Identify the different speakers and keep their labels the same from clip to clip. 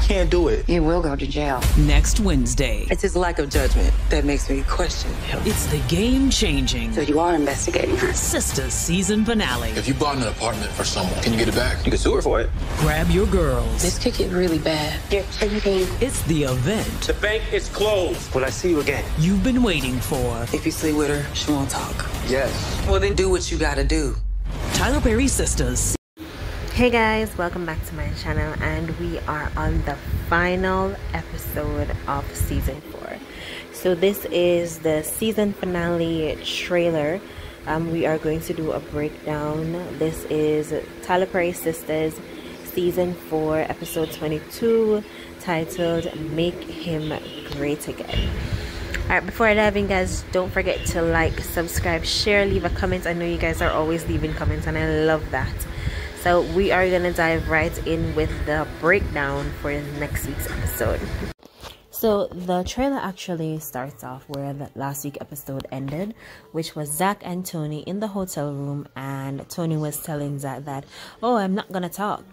Speaker 1: can't do it.
Speaker 2: You will go to jail.
Speaker 3: Next Wednesday.
Speaker 2: It's his lack of judgment that makes me question him.
Speaker 3: It's the game-changing
Speaker 2: So you are investigating her?
Speaker 3: Sistas season finale.
Speaker 4: If you bought an apartment for someone, can you get it back?
Speaker 1: You can sue her for it.
Speaker 3: Grab your girls.
Speaker 2: This could get really bad. You're thinking.
Speaker 3: It's the event
Speaker 5: The bank is closed.
Speaker 1: Will I see you again?
Speaker 3: you've been waiting for.
Speaker 2: If you sleep with her, she won't talk.
Speaker 1: Yes.
Speaker 2: Well, then do what you gotta do.
Speaker 3: Tyler Perry's Sistas.
Speaker 6: Hey guys, welcome back to my channel, and we are on the final episode of season 4. So this is the season finale trailer. We are going to do a breakdown. This is Tyler Perry's Sistas season 4 episode 22, titled Make Him Great Again. Alright, before I dive in, guys, don't forget to like, subscribe, share, leave a comment. I know you guys are always leaving comments and I love that. So we are gonna dive right in with the breakdown for next week's episode. So the trailer actually starts off where the last week's episode ended, which was Zach and Tony in the hotel room, and Tony was telling Zach that, oh, I'm not gonna talk.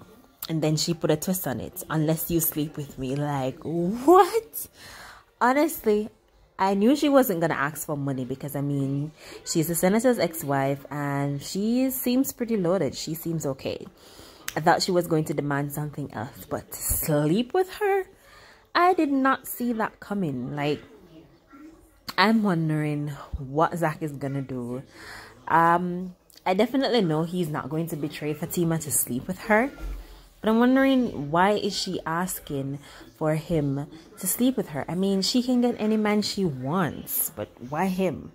Speaker 6: And then she put a twist on it, unless you sleep with me. Like, what? Honestly, I knew she wasn't gonna ask for money because, I mean, she's the senator's ex-wife and she seems pretty loaded. She seems okay. I thought she was going to demand something else, but sleep with her? I did not see that coming. Like, I'm wondering what Zach is gonna do. I definitely know he's not going to betray Fatima to sleep with her. But I'm wondering, why is she asking for him to sleep with her? I mean, she can get any man she wants, but why him?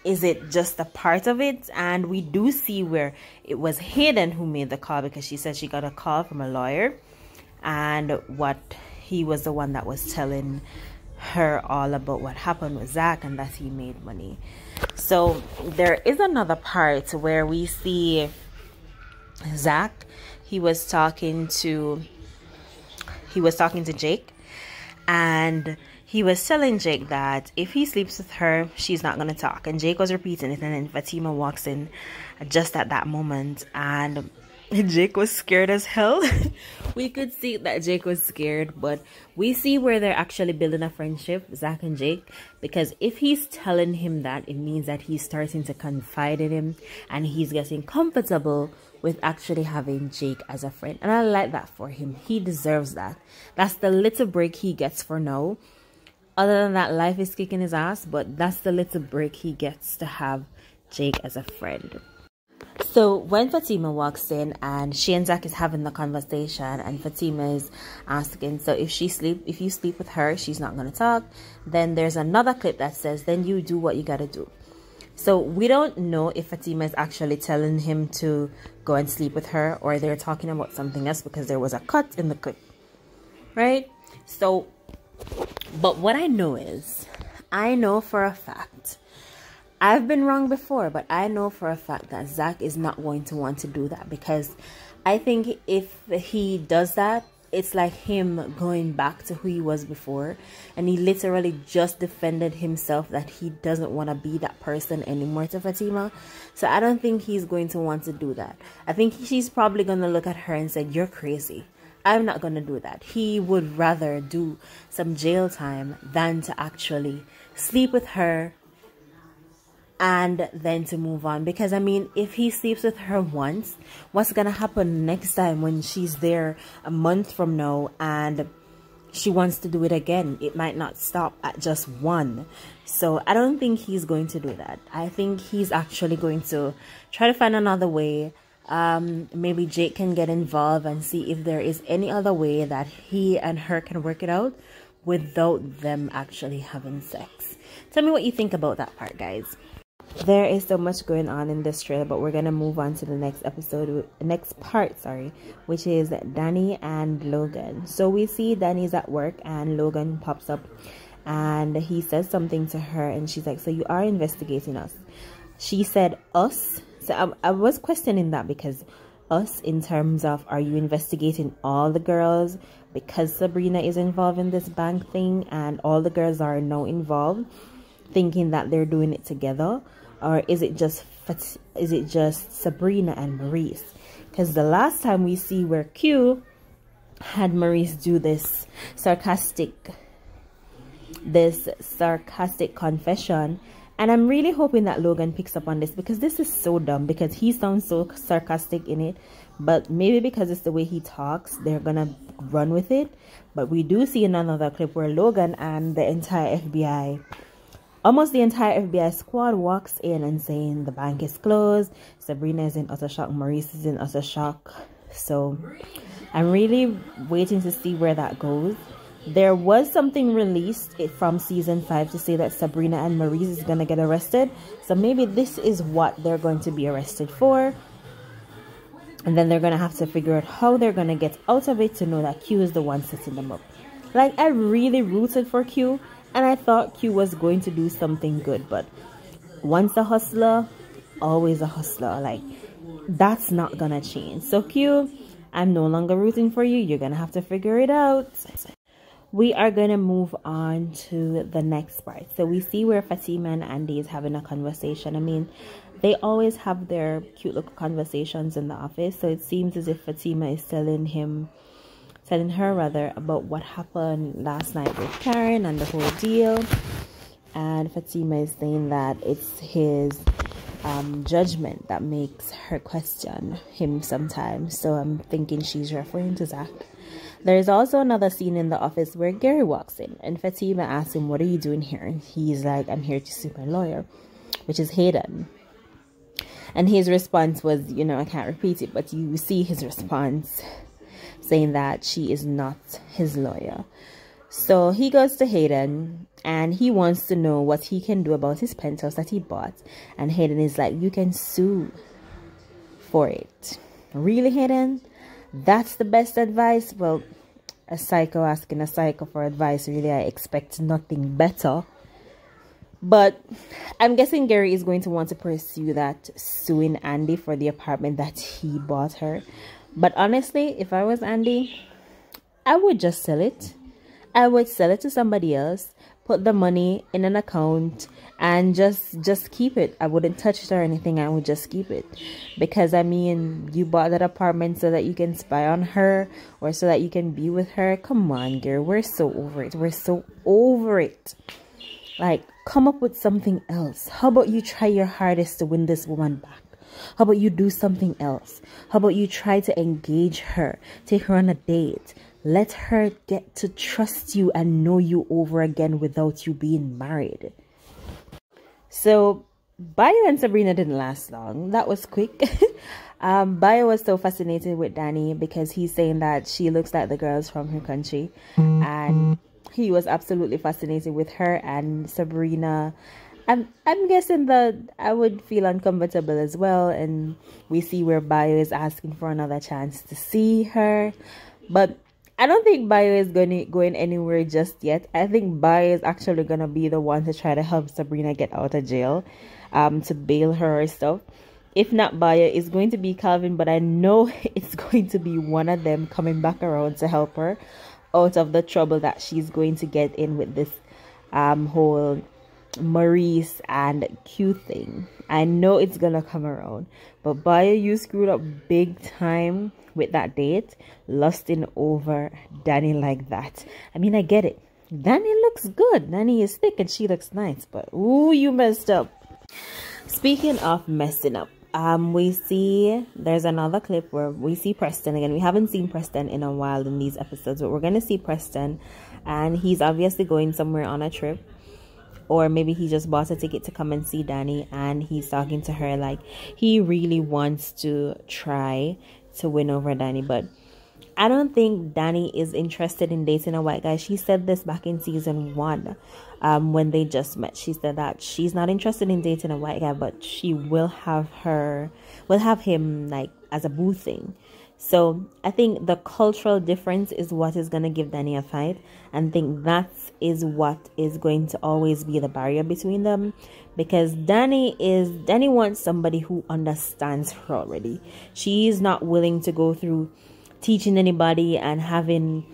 Speaker 6: Is it just a part of it? And we do see where it was Hayden who made the call, because she said she got a call from a lawyer, and what he was the one that was telling her all about what happened with Zach and that he made money. So there is another part where we see Zach. He was talking to Jake, and he was telling Jake that if he sleeps with her, she's not going to talk. And Jake was repeating it, and then Fatima walks in just at that moment, and Jake was scared as hell. We could see that Jake was scared, but we see where they're actually building a friendship, Zach and Jake, because if he's telling him that, it means that he's starting to confide in him and he's getting comfortable with actually having Jake as a friend. And I like that for him. He deserves that. That's the little break he gets for now. Other than that, life is kicking his ass, but that's the little break he gets to have Jake as a friend. So when Fatima walks in and she and Zach is having the conversation, and Fatima is asking, so if you sleep with her, she's not going to talk. Then there's another clip that says, then you do what you got to do. So we don't know if Fatima is actually telling him to go and sleep with her, or they're talking about something else, because there was a cut in the clip, right? So, but what I know is, I know for a fact, I've been wrong before, but I know for a fact that Zach is not going to want to do that, because I think if he does that, it's like him going back to who he was before, and he literally just defended himself that he doesn't want to be that person anymore to Fatima. So I don't think he's going to want to do that. I think she's probably going to look at her and say, you're crazy. I'm not going to do that. He would rather do some jail time than to actually sleep with her and then to move on. Because, I mean, if he sleeps with her once, what's gonna happen next time when she's there a month from now and she wants to do it again? It might not stop at just one. So I don't think he's going to do that. I think he's actually going to try to find another way. Maybe Jake can get involved and see if there is any other way that he and her can work it out without them actually having sex. Tell me what you think about that part, guys. There is so much going on in this trailer, but we're gonna move on to the next part, which is Danny and Logan. So we see Danny's at work and Logan pops up and he says something to her, and she's like, so you are investigating us? She said us. So I was questioning that, because us in terms of, are you investigating all the girls because Sabrina is involved in this bank thing and all the girls are now involved, thinking that they're doing it together? Or is it just Sabrina and Maurice? Because the last time we see where Q had Maurice do this sarcastic confession. And I'm really hoping that Logan picks up on this, because this is so dumb, because he sounds so sarcastic in it, but maybe because it's the way he talks, they're gonna run with it. But we do see in another clip where Logan and the entire FBI, almost the entire FBI squad, walks in and saying the bank is closed. Sabrina is in utter shock. Maurice is in utter shock. So I'm really waiting to see where that goes. There was something released from season 5 to say that Sabrina and Maurice is going to get arrested. So maybe this is what they're going to be arrested for. And then they're going to have to figure out how they're going to get out of it to know that Q is the one setting them up. Like, I really rooted for Q. And I thought Q was going to do something good. But once a hustler, always a hustler. Like, that's not going to change. So Q, I'm no longer rooting for you. You're going to have to figure it out. We are going to move on to the next part. So we see where Fatima and Andy is having a conversation. I mean, they always have their cute little conversations in the office. So it seems as if Fatima is telling her about what happened last night with Karen and the whole deal. And Fatima is saying that it's his judgment that makes her question him sometimes. So I'm thinking she's referring to Zach. There is also another scene in the office where Gary walks in and Fatima asks him, "What are you doing here?" And he's like, "I'm here to see my lawyer," which is Hayden. And his response was, you know, I can't repeat it, but you see his response saying that she is not his lawyer. So he goes to Hayden and he wants to know what he can do about his penthouse that he bought. And Hayden is like, "You can sue for it." Really, Hayden? That's the best advice? Well, a psycho asking a psycho for advice, really, I expect nothing better. But I'm guessing Gary is going to want to pursue that, suing Andy for the apartment that he bought her. But honestly, if I was Andy, I would just sell it. I would sell it to somebody else, put the money in an account, and just keep it. I wouldn't touch it or anything. I would just keep it. Because, I mean, you bought that apartment so that you can spy on her or so that you can be with her. Come on, girl. We're so over it. We're so over it. Like, come up with something else. How about you try your hardest to win this woman back? How about you do something else? How about you try to engage her, take her on a date, let her get to trust you and know you over again without you being married. So Bayo and Sabrina didn't last long. That was quick. Bayo was so fascinated with Danny because he's saying that she looks like the girls from her country, and he was absolutely fascinated with her. And Sabrina, I'm guessing that I would feel uncomfortable as well. And we see where Bayo is asking for another chance to see her, but I don't think Bayo is going anywhere just yet. I think Bayo is actually gonna be the one to try to help Sabrina get out of jail, to bail her or stuff. If not Bayo, it's going to be Calvin, but I know it's going to be one of them coming back around to help her out of the trouble that she's going to get in with this whole Maurice and Q thing. I know it's gonna come around, but Bayo, you screwed up big time with that date, lusting over Danny like that. I mean, I get it. Danny looks good. Danny is thick and she looks nice, but ooh, you messed up. Speaking of messing up, we see there's another clip where we see Preston again. We haven't seen Preston in a while in these episodes, but we're gonna see Preston, and he's obviously going somewhere on a trip. Or maybe he just bought a ticket to come and see Danny, and he's talking to her like he really wants to try to win over Danny. But I don't think Danny is interested in dating a white guy. She said this back in season 1 when they just met. She said that she's not interested in dating a white guy, but she will have him like as a boo thing. So I think the cultural difference is what is going to give Danny a fight, and think that is what is going to always be the barrier between them, because Danny wants somebody who understands her already. She is not willing to go through teaching anybody and having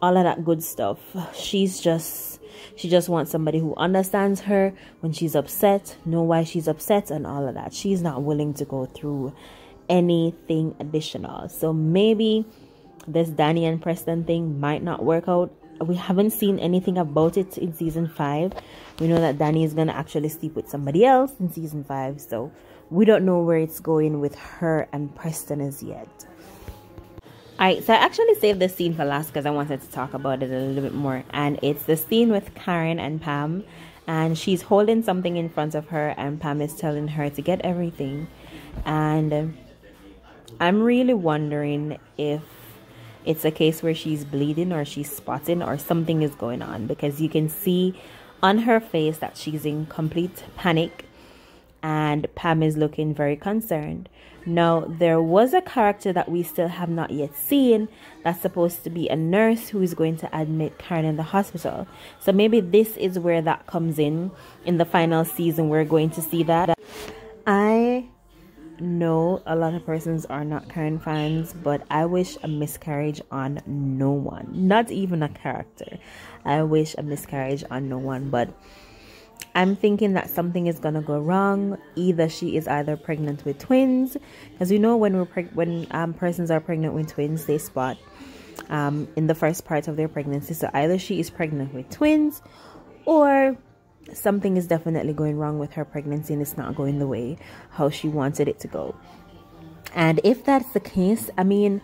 Speaker 6: all of that good stuff. She just wants somebody who understands her when she's upset, know why she's upset and all of that. She's not willing to go through anything additional. So maybe this Danny and Preston thing might not work out. We haven't seen anything about it in season 5. We know that Danny is gonna actually sleep with somebody else in season 5, so we don't know where it's going with her and Preston as yet. Alright, so I actually saved this scene for last because I wanted to talk about it a little bit more, and it's the scene with Karen and Pam, and she's holding something in front of her and Pam is telling her to get everything. And I'm really wondering if it's a case where she's bleeding or she's spotting or something is going on, because you can see on her face that she's in complete panic and Pam is looking very concerned. Now, there was a character that we still have not yet seen that's supposed to be a nurse who is going to admit Karen in the hospital. So maybe this is where that comes in the final season. We're going to see that. I know a lot of persons are not Karen fans, but I wish a miscarriage on no one, not even a character. I wish a miscarriage on no one, but I'm thinking that something is gonna go wrong. Either she is either pregnant with twins, because we know when persons are pregnant with twins, they spot in the first part of their pregnancy. So either she is pregnant with twins, or something is definitely going wrong with her pregnancy and it's not going the way how she wanted it to go. And if that's the case, I mean,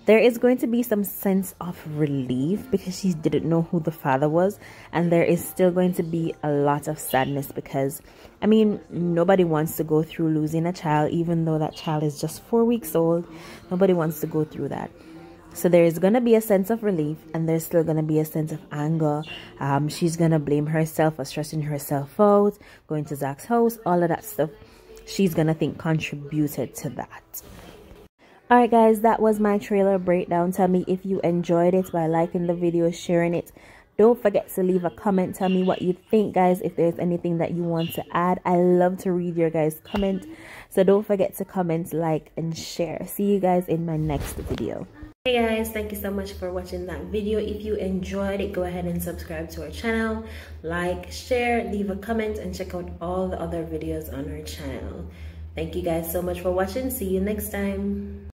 Speaker 6: there is going to be some sense of relief because she didn't know who the father was, and there is still going to be a lot of sadness because, I mean, nobody wants to go through losing a child, even though that child is just 4 weeks old. Nobody wants to go through that. So there is going to be a sense of relief, and there's still going to be a sense of anger. She's going to blame herself for stressing herself out, going to Zach's house, all of that stuff. She's going to think contributed to that. Alright guys, that was my trailer breakdown. Tell me if you enjoyed it by liking the video, sharing it. Don't forget to leave a comment. Tell me what you think, guys, if there's anything that you want to add. I love to read your guys' comment. So don't forget to comment, like, and share. See you guys in my next video. Hey guys, thank you so much for watching that video. If you enjoyed it, go ahead and subscribe to our channel, like, share, leave a comment, and check out all the other videos on our channel. Thank you guys so much for watching. See you next time.